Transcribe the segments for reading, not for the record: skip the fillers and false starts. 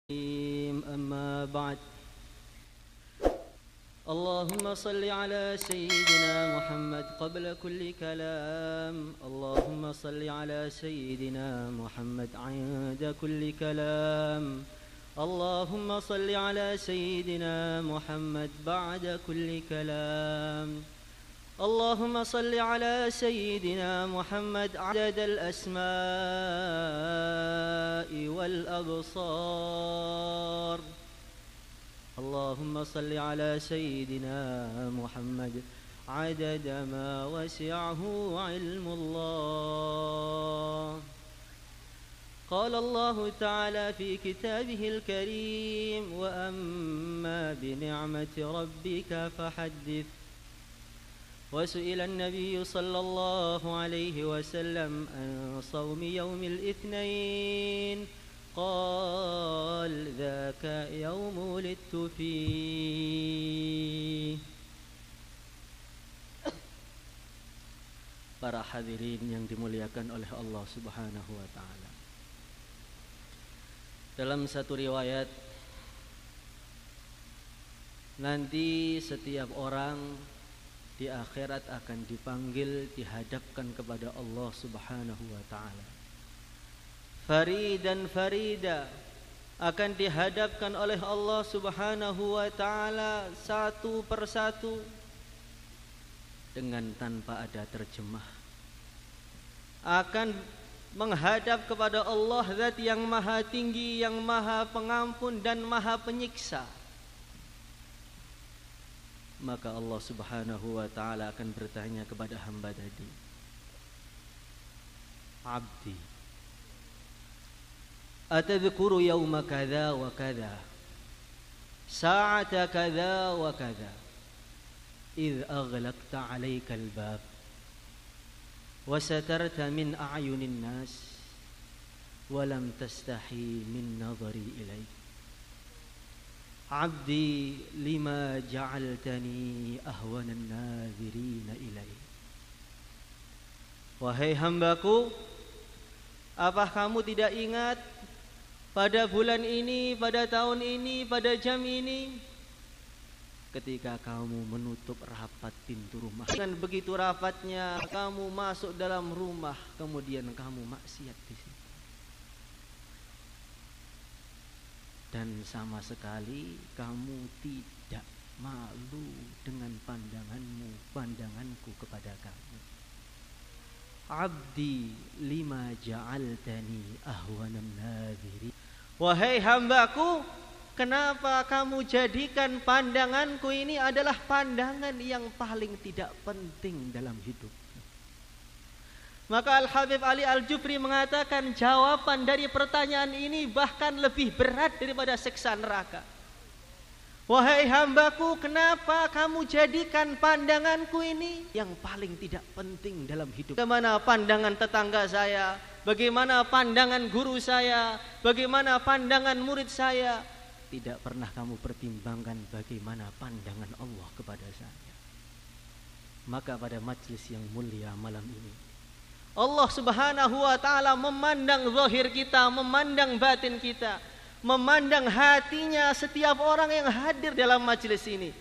أما بعد اللهم صل على سيدنا محمد قبل كل كلام اللهم صل على سيدنا محمد عند كل كلام اللهم صل على سيدنا محمد بعد كل كلام اللهم صل على سيدنا محمد عدد الأسماء والأبصار اللهم صل على سيدنا محمد عدد ما وسعه علم الله قال الله تعالى في كتابه الكريم وأما بنعمة ربك فحدث وسئل النبي صلى الله عليه وسلم عن صوم يوم الاثنين قال ذاك يوم ولدت فيه. Para hadirin yang dimuliakan oleh Allah Subhanahu wa taala. Dalam satu riwayat nanti setiap orang di akhirat akan dipanggil, dihadapkan kepada Allah Subhanahu wa taala. Faridan farida, akan dihadapkan oleh Allah Subhanahu wa taala satu persatu dengan tanpa ada terjemah. Akan menghadap kepada Allah Zat yang maha tinggi, yang maha pengampun dan maha penyiksa. Maka Allah Subhanahu wa ta'ala akan bertanya kepada hamba tadi, Abdi, atadhkuru yawma kadha wa kadha, sa'ata kadha wa kadha, idh aghlaqta alayka al-bab, wa satarta min a'yunin nas, wa lam tastahi min nadhari ilayk. Abdi lima ja'altani ahwanan nadhirina ilai. Wahai hambaku, apa kamu tidak ingat pada bulan ini, pada tahun ini, pada jam ini, ketika kamu menutup rapat pintu rumah, dengan begitu rapatnya kamu masuk dalam rumah, kemudian kamu maksiat di situ. Dan sama sekali kamu tidak malu dengan pandanganku kepada kamu. Abdi lima ja'altani ahwanan nadhiri. Wahai hambaku, kenapa kamu jadikan pandanganku ini adalah pandangan yang paling tidak penting dalam hidup? Maka Al-Habib Ali Al-Jufri mengatakan jawaban dari pertanyaan ini bahkan lebih berat daripada siksa neraka. Wahai hambaku, kenapa kamu jadikan pandanganku ini yang paling tidak penting dalam hidup? Bagaimana pandangan tetangga saya? Bagaimana pandangan guru saya? Bagaimana pandangan murid saya? Tidak pernah kamu pertimbangkan bagaimana pandangan Allah kepada saya. Maka pada majlis yang mulia malam ini, Allah Subhanahu wa ta'ala memandang zahir kita, memandang batin kita, memandang hatinya setiap orang yang hadir dalam majelis ini.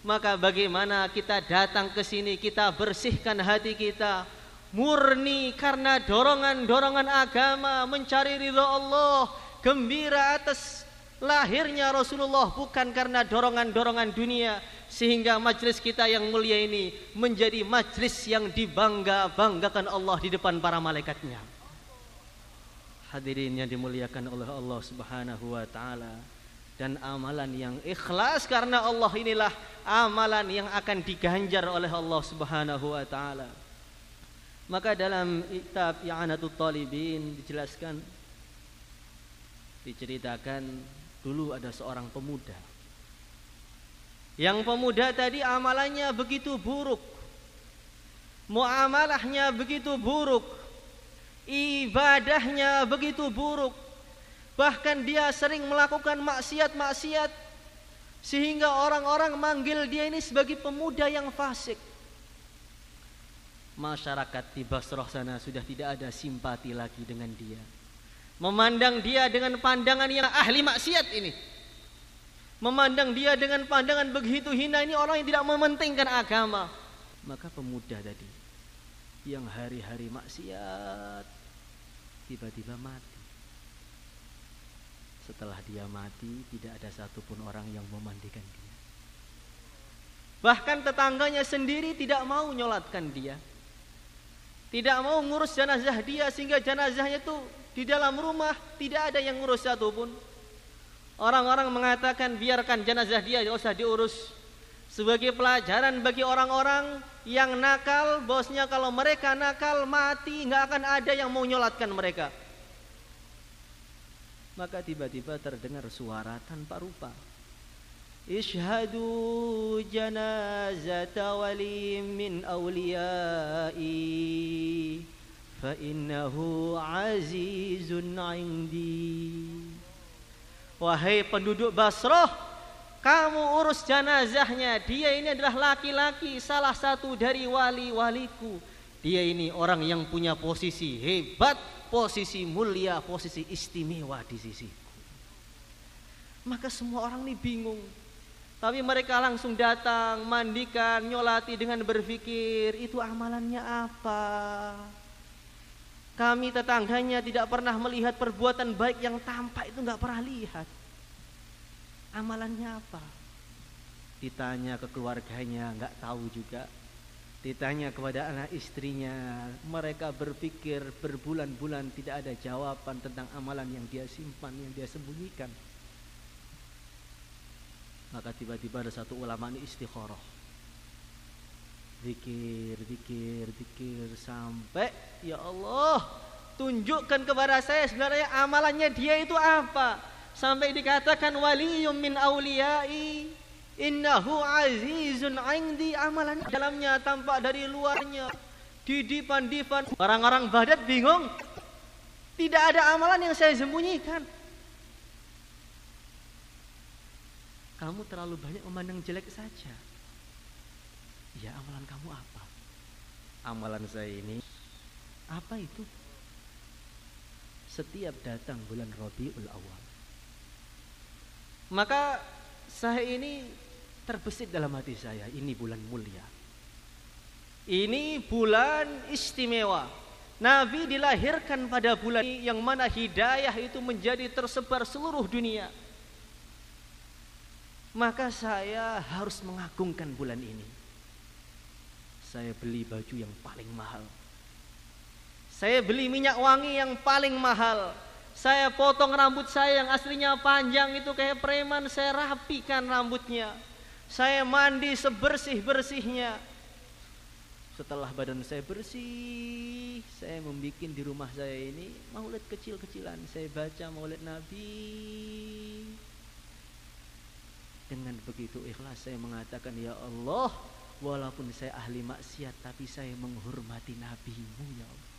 Maka bagaimana kita datang ke sini, kita bersihkan hati kita murni karena dorongan-dorongan agama, mencari ridha Allah, gembira atas lahirnya Rasulullah, bukan karena dorongan-dorongan dunia, sehingga majlis kita yang mulia ini menjadi majlis yang dibangga-banggakan Allah di depan para malaikatnya. Hadirin yang dimuliakan oleh Allah Subhanahu wa ta'ala, dan amalan yang ikhlas karena Allah inilah amalan yang akan diganjar oleh Allah Subhanahu wa ta'ala. Maka dalam kitab I'anatul Talibin diceritakan dulu ada seorang pemuda. Yang pemuda tadi amalannya begitu buruk, muamalahnya begitu buruk, ibadahnya begitu buruk, bahkan dia sering melakukan maksiat-maksiat, sehingga orang-orang manggil dia ini sebagai pemuda yang fasik. Masyarakat di Basrah sana sudah tidak ada simpati lagi dengan dia. memandang dia dengan pandangan yang ahli maksiat ini, memandang dia dengan pandangan begitu hina, ini orang yang tidak mementingkan agama. Maka pemuda tadi yang hari-hari maksiat tiba-tiba mati. Setelah dia mati, tidak ada satupun orang yang memandikan dia. Bahkan tetangganya sendiri tidak mau nyolatkan dia, tidak mau ngurus jenazah dia, sehingga jenazahnya itu di dalam rumah tidak ada yang ngurus satupun. Orang-orang mengatakan biarkan jenazah dia, tidak usah diurus. Sebagai pelajaran bagi orang-orang yang nakal, bosnya kalau mereka nakal mati nggak akan ada yang mau nyolatkan mereka. Maka tiba-tiba terdengar suara tanpa rupa, Ishhadu janazata wali min awliyai fa innahu azizun indi. Wahai penduduk Basrah, kamu urus jenazahnya. Dia ini adalah laki-laki, salah satu dari wali-waliku. Dia ini orang yang punya posisi hebat, posisi mulia, posisi istimewa di sisiku. Maka semua orang ini bingung. Tapi mereka langsung datang, mandikan, nyolati dengan berpikir, itu amalannya apa? Kami tetangganya tidak pernah melihat perbuatan baik yang tampak, itu nggak pernah lihat. Amalannya apa? Ditanya ke keluarganya, nggak tahu juga. Ditanya kepada anak istrinya, mereka berpikir berbulan-bulan tidak ada jawaban tentang amalan yang dia simpan, yang dia sembunyikan. Maka tiba-tiba ada satu ulama ini istikharah, zikir sampai, ya Allah, tunjukkan kepada saya sebenarnya amalannya dia itu apa. Sampai dikatakan waliyum min awliyai innahu azizun indi. Amalan dalamnya tampak dari luarnya didipan-dipan. Orang-orang Baghdad bingung, tidak ada amalan yang saya sembunyikan. Kamu terlalu banyak memandang jelek saja. Ya, amalan kamu apa? Amalan saya ini, apa itu? Setiap datang bulan Rabiul Awal, maka saya ini terbesit dalam hati saya, ini bulan mulia, ini bulan istimewa. Nabi dilahirkan pada bulan ini, yang mana hidayah itu menjadi tersebar seluruh dunia. Maka saya harus mengagungkan bulan ini. Saya beli baju yang paling mahal, saya beli minyak wangi yang paling mahal, saya potong rambut saya yang aslinya panjang itu kayak preman, saya rapikan rambutnya, saya mandi sebersih-bersihnya. Setelah badan saya bersih, saya membuat di rumah saya ini maulid kecil-kecilan. Saya baca maulid Nabi. Dengan begitu ikhlas saya mengatakan, ya Allah, walaupun saya ahli maksiat, tapi saya menghormati Nabi-Mu, ya Allah.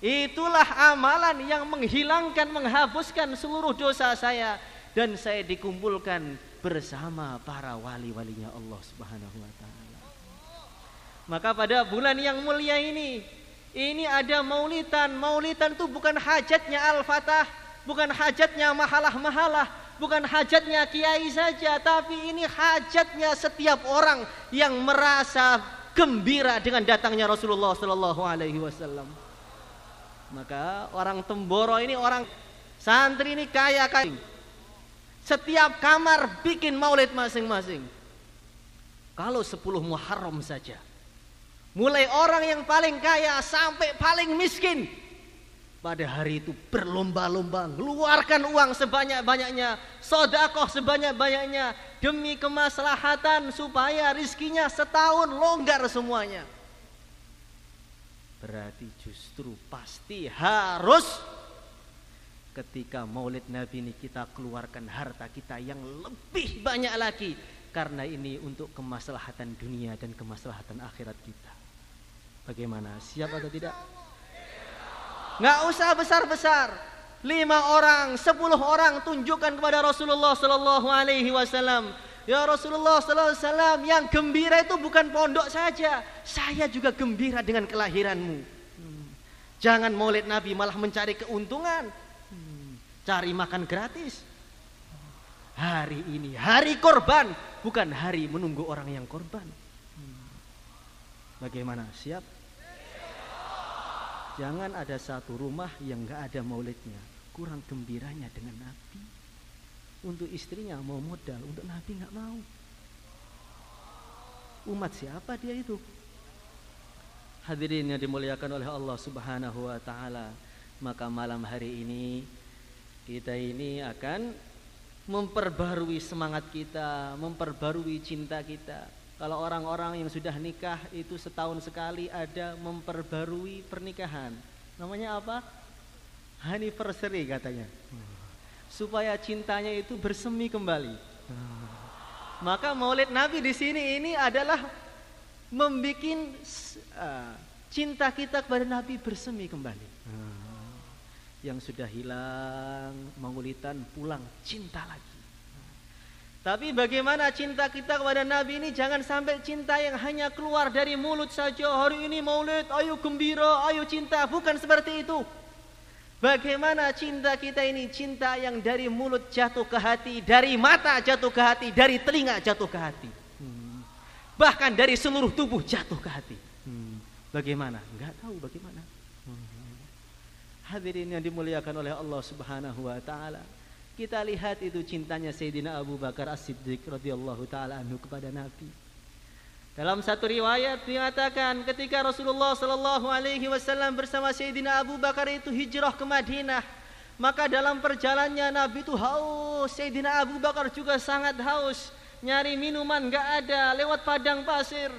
Itulah amalan yang menghilangkan, menghapuskan seluruh dosa saya, dan saya dikumpulkan bersama para wali-walinya Allah Subhanahu wa ta'ala. Maka pada bulan yang mulia ini ada maulidan. Maulidan itu bukan hajatnya Al-Fatah, bukan hajatnya mahalah-mahalah, bukan hajatnya kiai saja, tapi ini hajatnya setiap orang yang merasa gembira dengan datangnya Rasulullah sallallahu alaihi wasallam. Maka orang Temboro ini, orang santri ini kaya. Setiap kamar bikin maulid masing-masing. Kalau 10 Muharram saja, mulai orang yang paling kaya sampai paling miskin, pada hari itu berlomba-lomba mengeluarkan uang sebanyak-banyaknya, sedekah sebanyak-banyaknya, demi kemaslahatan supaya rizkinya setahun longgar semuanya. Berarti justru pasti harus ketika maulid Nabi ini kita keluarkan harta kita yang lebih banyak lagi, karena ini untuk kemaslahatan dunia dan kemaslahatan akhirat kita. Bagaimana? Siap atau tidak? Nggak usah besar-besar. 5 orang, 10 orang tunjukkan kepada Rasulullah sallallahu alaihi wasallam. Ya Rasulullah sallallahu alaihi wasallam, yang gembira itu bukan pondok saja, saya juga gembira dengan kelahiranmu. Jangan maulid Nabi malah mencari keuntungan, cari makan gratis. Hari ini hari korban, bukan hari menunggu orang yang korban. Bagaimana? Siap? Jangan ada satu rumah yang gak ada maulidnya. Kurang gembiranya dengan Nabi. Untuk istrinya mau modal, untuk Nabi gak mau. Umat siapa dia itu? Hadirin yang dimuliakan oleh Allah Subhanahu wa taala, maka malam hari ini kita ini akan memperbarui semangat kita, memperbarui cinta kita. Kalau orang-orang yang sudah nikah itu setahun sekali ada memperbarui pernikahan. Namanya apa? Anniversary katanya. Supaya cintanya itu bersemi kembali. Maka Maulid Nabi di sini ini adalah membikin cinta kita kepada Nabi bersemi kembali. Yang sudah hilang maulidan pulang cinta lagi. Tapi bagaimana cinta kita kepada Nabi ini? Jangan sampai cinta yang hanya keluar dari mulut saja. Hari ini maulid, ayo gembira, ayo cinta. Bukan seperti itu. Bagaimana cinta kita ini? Cinta yang dari mulut jatuh ke hati, dari mata jatuh ke hati, dari telinga jatuh ke hati. Bahkan dari seluruh tubuh jatuh ke hati. Bagaimana? Enggak tahu bagaimana. Hadirin yang dimuliakan oleh Allah Subhanahu wa taala. Kita lihat itu cintanya Sayyidina Abu Bakar As-Siddiq radhiyallahu taala anhu kepada Nabi. Dalam satu riwayat dinyatakan ketika Rasulullah sallallahu alaihi wasallam bersama Sayyidina Abu Bakar itu hijrah ke Madinah, maka dalam perjalanannya Nabi itu haus. Sayyidina Abu Bakar juga sangat haus. Nyari minuman enggak ada, lewat padang pasir.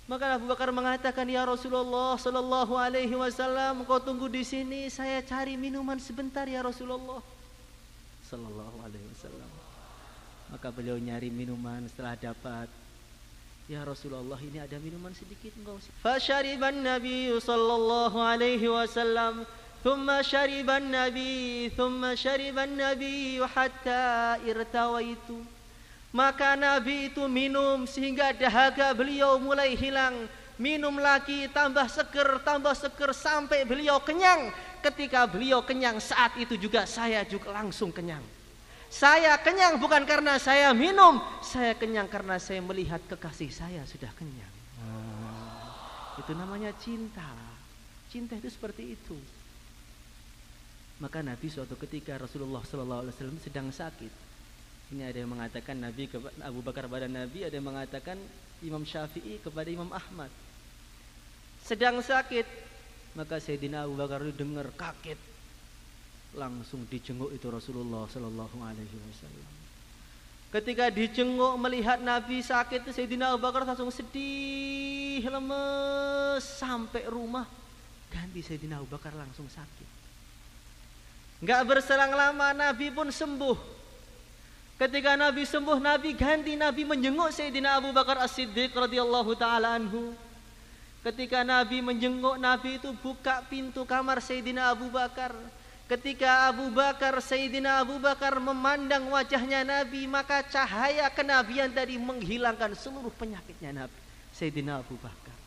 Maka Abu Bakar mengatakan, "Ya Rasulullah sallallahu alaihi wasallam, kau tunggu di sini, saya cari minuman sebentar ya Rasulullah." Sallallahu alaihi wasallam. Maka beliau nyari minuman, setelah dapat, "Ya Rasulullah, ini ada minuman sedikit engkau." Fasyariban Nabi sallallahu alaihi wasallam, thumma syariban Nabi, thumma syariban Nabi hatta irtawaitu. Maka Nabi itu minum sehingga dahaga beliau mulai hilang. Minum lagi tambah seger sampai beliau kenyang. Ketika beliau kenyang saat itu juga saya juga langsung kenyang. Saya kenyang bukan karena saya minum, saya kenyang karena saya melihat kekasih saya sudah kenyang. Itu namanya cinta. Cinta itu seperti itu. Maka Nabi suatu ketika Rasulullah SAW sedang sakit. Ini ada yang mengatakan Nabi Abu Bakar kepada Nabi, ada yang mengatakan Imam Syafi'i kepada Imam Ahmad. Sedang sakit, maka Sayyidina Abu Bakar itu dengar kaget, langsung dijenguk itu Rasulullah Sallallahu Alaihi Wasallam. Ketika dijenguk melihat Nabi sakit, Sayyidina Abu Bakar langsung sedih, lemes sampai rumah. Ganti Sayyidina Abu Bakar langsung sakit. Enggak berselang lama Nabi pun sembuh. Ketika Nabi sembuh, Nabi menjenguk Sayyidina Abu Bakar As-Siddiq radhiyallahu taala anhu. Ketika Nabi menjenguk, Nabi itu buka pintu kamar Sayyidina Abu Bakar. Ketika Sayyidina Abu Bakar memandang wajahnya Nabi, maka cahaya kenabian tadi menghilangkan seluruh penyakitnya Nabi Sayyidina Abu Bakar.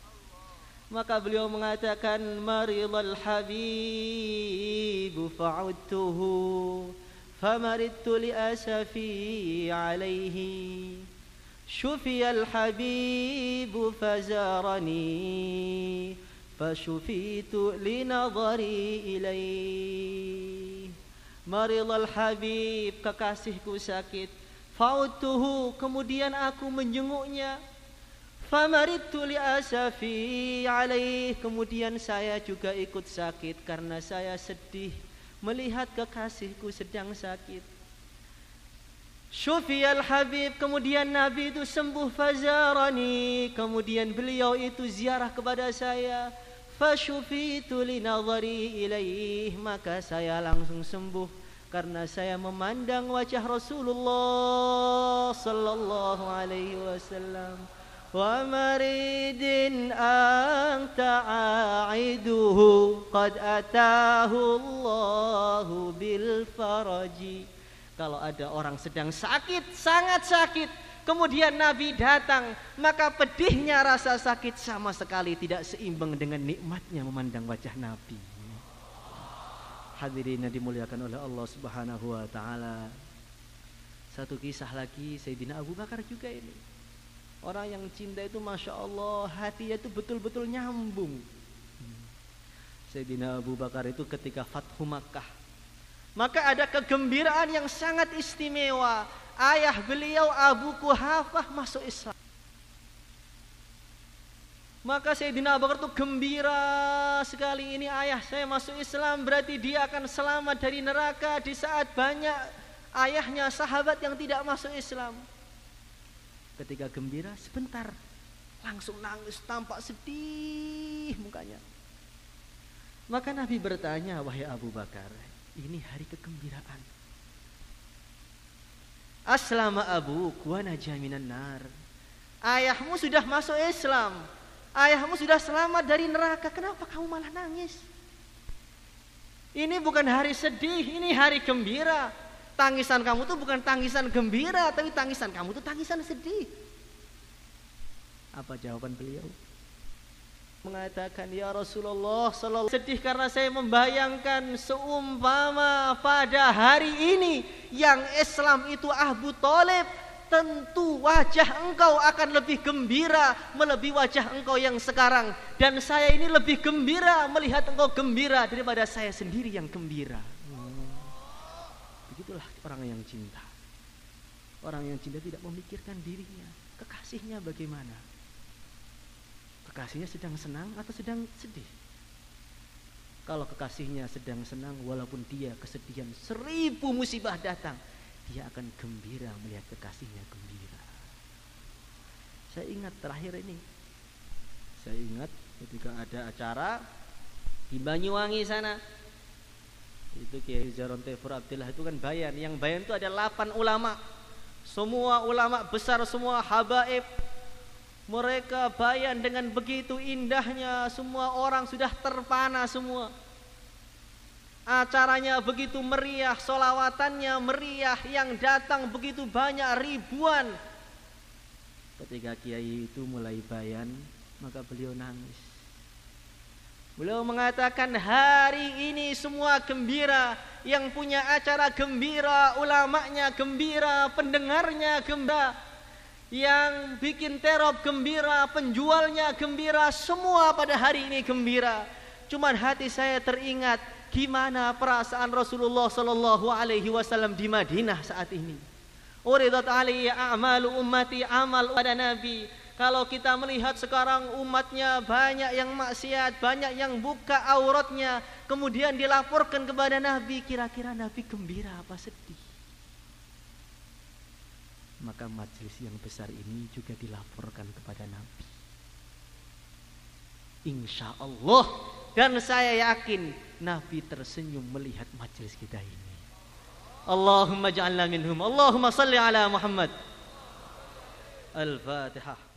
Maka beliau mengatakan, "Maridul habibu fa'udtuhu فمرضت لأسفي عليه شفي الحبيب فزارني فشفيت لنظري إليه." Maridul habib, kekasihku sakit. Fa'udtuhu, kemudian aku menjenguknya. Famaridtu li asafi alaih, kemudian saya juga ikut sakit karena saya sedih melihat kekasihku sedang sakit. Syufiyal habib, kemudian Nabi itu sembuh. Fazarani, kemudian beliau itu ziarah kepada saya. Fasyufitu linadhari ilaih, maka saya langsung sembuh karena saya memandang wajah Rasulullah sallallahu alaihi wasallam. Wa maridin anta aiduhu qad atahu Allahu bil faraji. Kalau ada orang sedang sakit, sangat sakit, Kemudian Nabi datang, maka pedihnya rasa sakit sama sekali tidak seimbang dengan nikmatnya memandang wajah Nabi. Hadirin yang dimuliakan oleh Allah Subhanahu wa taala. Satu kisah lagi Sayyidina Abu Bakar juga ini. Orang yang cinta itu Masya Allah, hatinya itu betul-betul nyambung. Sayyidina Abu Bakar itu ketika Fathu Makkah, maka ada kegembiraan yang sangat istimewa. Ayah beliau Abu Quhafah masuk Islam. Maka Sayyidina Abu Bakar itu gembira sekali, ini ayah saya masuk Islam, berarti dia akan selamat dari neraka di saat banyak ayahnya sahabat yang tidak masuk Islam. Ketika gembira sebentar langsung nangis, tampak sedih mukanya. Maka Nabi bertanya, wahai Abu Bakar, ini hari kegembiraan. Aslama abuk wa naja minan nar. Ayahmu sudah masuk Islam, ayahmu sudah selamat dari neraka, kenapa kamu malah nangis? Ini bukan hari sedih, ini hari gembira. Tangisan kamu tuh bukan tangisan gembira, tapi tangisan kamu tuh tangisan sedih. Apa jawaban beliau? Mengatakan, ya Rasulullah sallallahu sedih karena saya membayangkan seumpama pada hari ini yang Islam itu Abu Thalib, tentu wajah engkau akan lebih gembira melebihi wajah engkau yang sekarang, dan saya ini lebih gembira melihat engkau gembira daripada saya sendiri yang gembira. Begitulah orang yang cinta. Orang yang cinta tidak memikirkan dirinya, kekasihnya bagaimana, kekasihnya sedang senang atau sedang sedih. Kalau kekasihnya sedang senang, walaupun dia kesedihan 1000 musibah datang, dia akan gembira melihat kekasihnya gembira. Saya ingat terakhir ini, saya ingat ketika ada acara di Banyuwangi sana, itu Kiai Zaron Tefur Abdillah itu kan bayan. Yang bayan itu ada 8 ulama, semua ulama besar, semua habaib. Mereka bayan dengan begitu indahnya, semua orang sudah terpana semua. Acaranya begitu meriah, solawatannya meriah, yang datang begitu banyak, ribuan. Ketika kiai itu mulai bayan, maka beliau nangis. Beliau mengatakan, hari ini semua gembira, yang punya acara gembira, ulamanya gembira, pendengarnya gembira, yang bikin terop gembira, penjualnya gembira, semua pada hari ini gembira. Cuman hati saya teringat gimana perasaan Rasulullah sallallahu alaihi wasallam di Madinah saat ini. Uridat alaiya a'malu ummati, amal pada Nabi. Kalau kita melihat sekarang umatnya banyak yang maksiat, banyak yang buka auratnya, kemudian dilaporkan kepada Nabi, kira-kira Nabi gembira apa sedih? Maka majelis yang besar ini juga dilaporkan kepada Nabi. Insya Allah, dan saya yakin Nabi tersenyum melihat majelis kita ini. Allahumma ja'alna minhum. Allahumma salli ala Muhammad. Al-Fatihah.